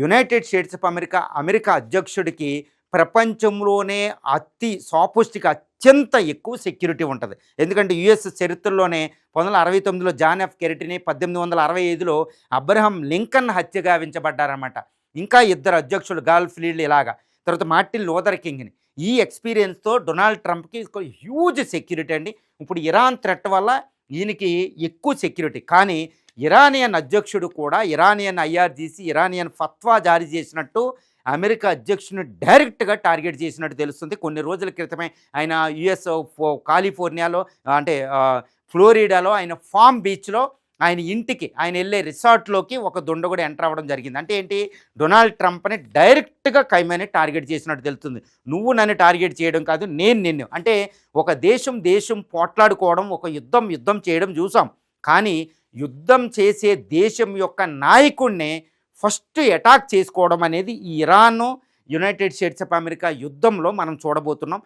United states of America అధ్యక్షుడికి ప్రపంచంలోనే అత్యంత ఎక్కువ సెక్యూరిటీ ఉంటుంది. ఎందుకంటే యుఎస్ చరిత్రలోనే 1969లో జాన్ ఎఫ్ కెనడీని, 1865లో అబ్రహం లింకన్ హత్య గావించబడ్డారన్నమాట. ఇంకా ఇద్దరు అధ్యక్షులు గాల్ ఫ్లీడ్ ఇలాగా. తర్వాత మార్టిన్ లూథర్ కింగ్‌ని. ఈ ఎక్స్‌పీరియన్స్‌తో డొనాల్డ్ ట్రంప్‌కి హ్యూజ్ సెక్యూరిటీ అండి. ఇప్పుడు ఇరాన్ థ్రెట్ వల్ల ఈయనకి ఎక్కువ సెక్యూరిటీ. కానీ ఇరానియన్ అధ్యక్షుడు కూడా ఇరానియన్ ఐఆర్‌జీసీ ఇరానియన్ ఫత్వా జారీ చేసినట్టు అమెరికా అధ్యక్షుడిని డైరెక్ట్‌గా టార్గెట్ చేసినట్టు తెలుస్తుంది. కొన్ని రోజుల క్రితమే ఆయన యుఎస్ కాలిఫోర్నియాలో అంటే ఫ్లోరిడాలో ఆయన ఫామ్ బీచ్‌లో ఆయన ఇంటికి ఆయన వెళ్ళే రిసార్ట్‌లోకి ఒక దుండగుడు ఎంటర్ అవ్వడం జరిగింది. అంటే ఏంటి, డొనాల్డ్ ట్రంప్‌ని డైరెక్ట్‌గా కైమాని టార్గెట్ చేసినట్టు తెలుస్తుంది. నువ్వు నన్ను టార్గెట్ చేయడం కాదు, నేను నిన్ను. అంటే ఒక దేశం పోట్లాడుకోవడం, ఒక యుద్ధం చేయడం చూసాం. కానీ యుద్ధం చేసే దేశం యొక్క నాయకుడినే ఫస్ట్ అటాక్ చేసుకోవడం అనేది ఈ Iran United states of America యుద్ధంలో మనం చూడబోతున్నాం.